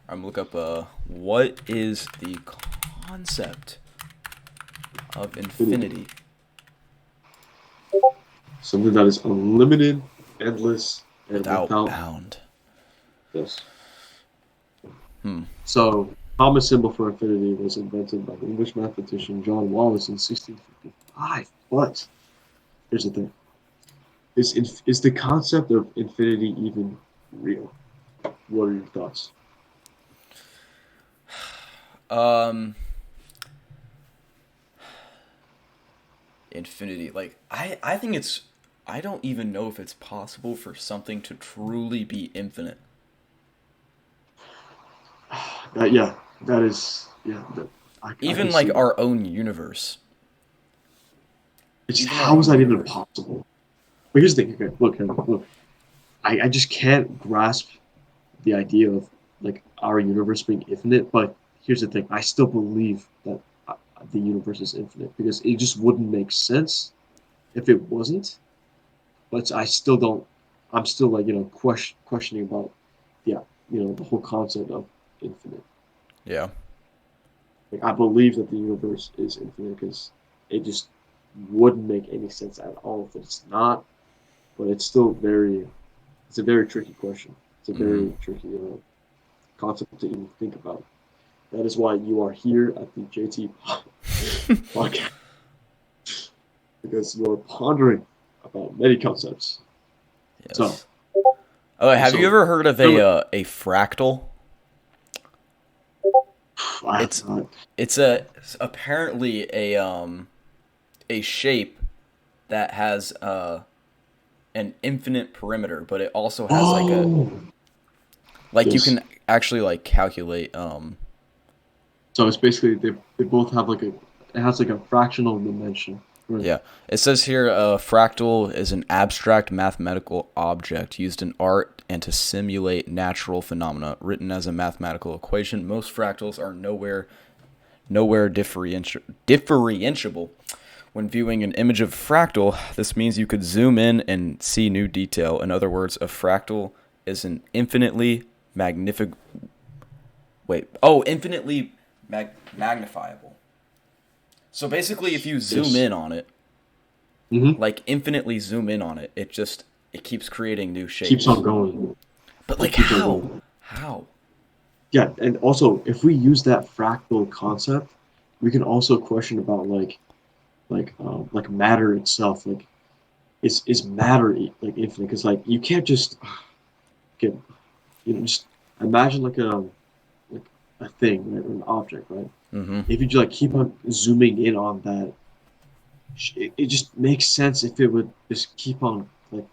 I'm gonna look up what is the concept of infinity? Something that is unlimited, endless, and Without without bound. this. Hmm. So, common symbol for infinity was invented by the English mathematician John Wallis in 1655. But here's the thing: is the concept of infinity even real? What are your thoughts? Um, infinity. Like I think it's. I don't even know if it's possible for something to truly be infinite. Yeah, that is yeah. I can Even see like that. our own universe. It's Even our how is own that even universe. possible? But here's the thing. Okay, look. I just can't grasp the idea of like our universe being infinite. But here's the thing: I still believe that the universe is infinite because it just wouldn't make sense if it wasn't. But I still don't. I'm still like questioning about yeah the whole concept of infinite. Yeah. Like I believe that the universe is infinite because it just wouldn't make any sense at all if it's not. But it's still very. It's a very tricky question. It's a Mm-hmm. very tricky concept to even think about. That is why you are here at the JT podcast because you are pondering about many concepts. So, Yes. Oh, have you so ever heard of a fractal? I have It's not. it's apparently a shape that has an infinite perimeter, but it also has like a Oh, like you yes. can actually like calculate So it's basically they both have like a it has like a fractional dimension. Right. yeah. It says here a fractal is an abstract mathematical object used in art and to simulate natural phenomena written as a mathematical equation. Most fractals are nowhere differentiable. When viewing an image of a fractal, this means you could zoom in and see new detail. In other words, a fractal is an infinitely magnific infinitely magnifiable. So basically if you zoom Yes. in on it, Mm-hmm. like infinitely zoom in on it, it keeps creating new Keeps shapes. on going. But It like keeps on how? going. How? Yeah, and also if we use that fractal concept, we can also question about like matter itself. Like is matter like infinite? Because like you can't just get just imagine like a thing, right, or an object, right? Mm-hmm. If you just like keep on zooming in on that, it just makes sense if it would just keep on like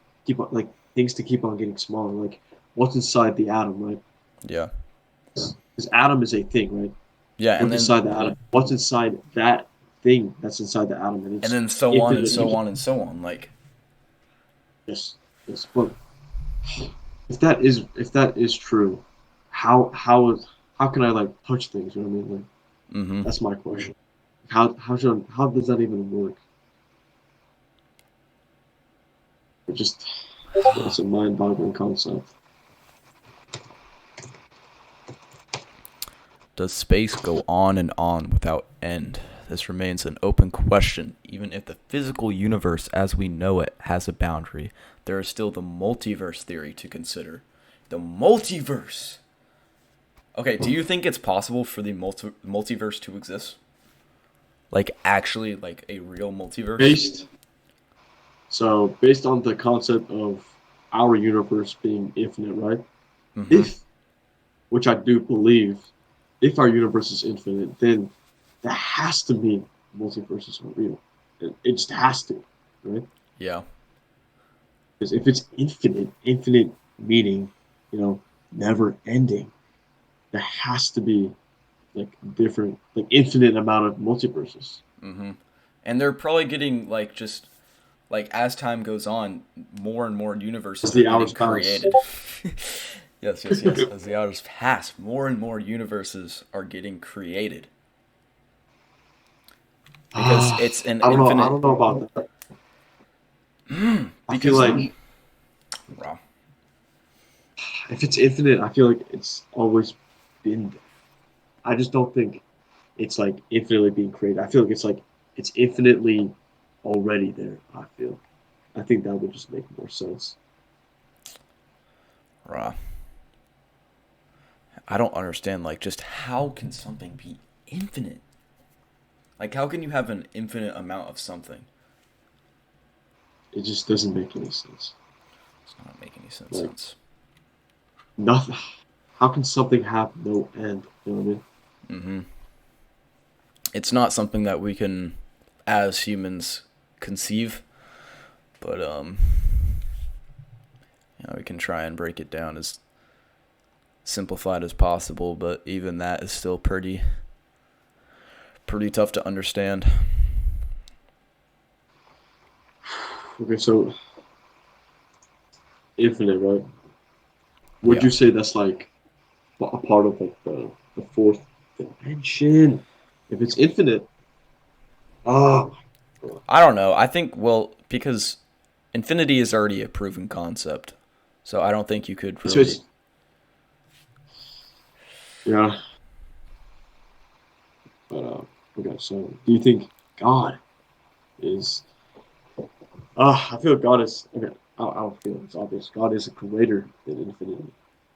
things to keep on getting smaller. Like what's inside the atom, right? Yeah. Because atom is a thing, right? Yeah, What's inside the atom? What's inside that thing that's inside the atom? And and it's then so on and so infinitely on and so on. Like yes, yes. But if that is true, how can I like touch things? You know what I mean? Like mm-hmm. that's my question. How does that even work? It just it's a mind-boggling concept. Does space go on and on without end? This remains an open question. Even if the physical universe as we know it has a boundary, there is still the multiverse theory to consider. The multiverse! Okay, do you think it's possible for the multiverse to exist? Like, actually, like a real multiverse? Based based on the concept of our universe being infinite, right? Mm hmm. If which I do believe, if our universe is infinite, then that has to mean multiverses are real. It just has to, right? Yeah. Because if it's infinite meaning, never ending, there has to be like different, like infinite amount of multiverses. Mm hmm. And they're probably getting, like, just like as time goes on, more and more As universes are the getting hours pass. created. Yes, yes, yes. As the hours pass, more and more universes are getting created because it's an I don't know. I infinite. don't know about that. I feel Because like wow, if it's infinite, I feel like it's always been there. I just don't think it's like infinitely being created. I feel like it's infinitely already there. I think that would just make more sense. Rah. I don't understand, like, just how can something be infinite? Like, how can you have an infinite amount of something? It just doesn't make any sense. It's not making any Like sense. nothing. How can something have no end? You know what I mean? Mm-hmm. It's not something that we can, as humans, conceive, but we can try and break it down as simplified as possible. But even that is still pretty tough to understand. Okay, so infinite, right? Would Yeah. you say that's like a part of like the fourth dimension? If it's infinite, oh my God. I don't know. I think, well, because infinity is already a proven concept, so I don't think you could So really. it's yeah. But okay, so do you think God is? I feel God is okay. I don't feel it's obvious. God is a creator than infinity.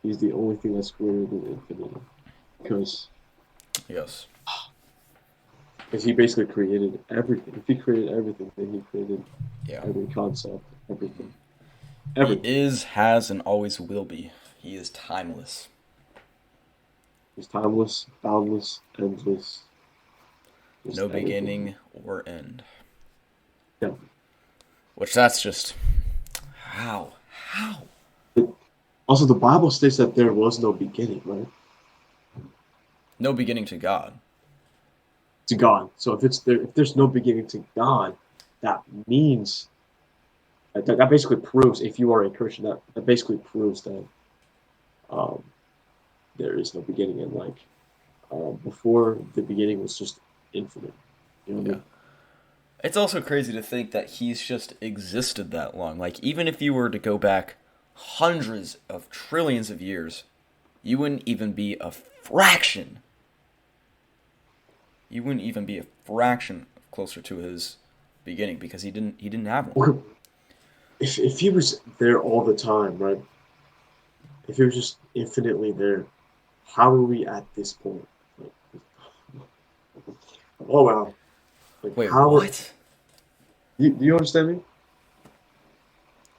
He's the only thing that's greater than infinity because Yes. he basically created everything. If he created everything, then he created Yeah. every concept, everything, He everything. is, has, and always will be. He is timeless. He's timeless, boundless, endless, just No everything. beginning or end. Yeah. Which that's just. How? How? Also, the Bible states that there was no beginning, right? No beginning to God. To God. So if there's no beginning to God, that means that basically proves if you are a Christian, that basically proves that um, there is no beginning and like before the beginning was just infinite. You know what I Yeah. mean? It's also crazy to think that he's just existed that long. Like, even if you were to go back hundreds of trillions of years, you wouldn't even be a fraction. You wouldn't even be a fraction closer to his beginning because he didn't have one. Okay, if he was there all the time, right? If he was just infinitely there, how are we at this point? Like, oh wow! Like Wait, how are what? do you understand me?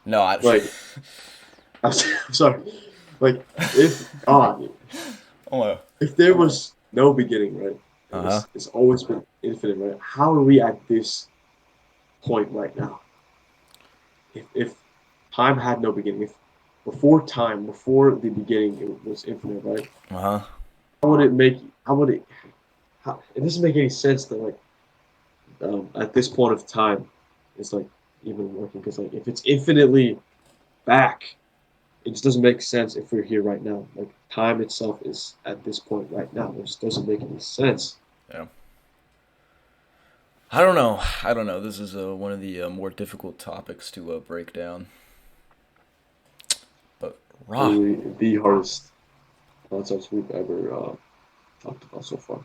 No, I. Like I'm sorry. Like if God, Oh, no. if there was no beginning, right, Uh and huh. it's always been infinite, right? How are we at this point right now? If time had no beginning, if before time, before the beginning, it was infinite, right? Uh huh. How would it make? How would it? How, it doesn't make any sense that like at this point of time, it's like even working because like if it's infinitely back, it just doesn't make sense if we're here right now. Like time itself is at this point right now. It just doesn't make any sense. Yeah. I don't know. I don't know. This is one of the more difficult topics to break down. But Ra, Literally the hardest concepts we've ever talked about so far.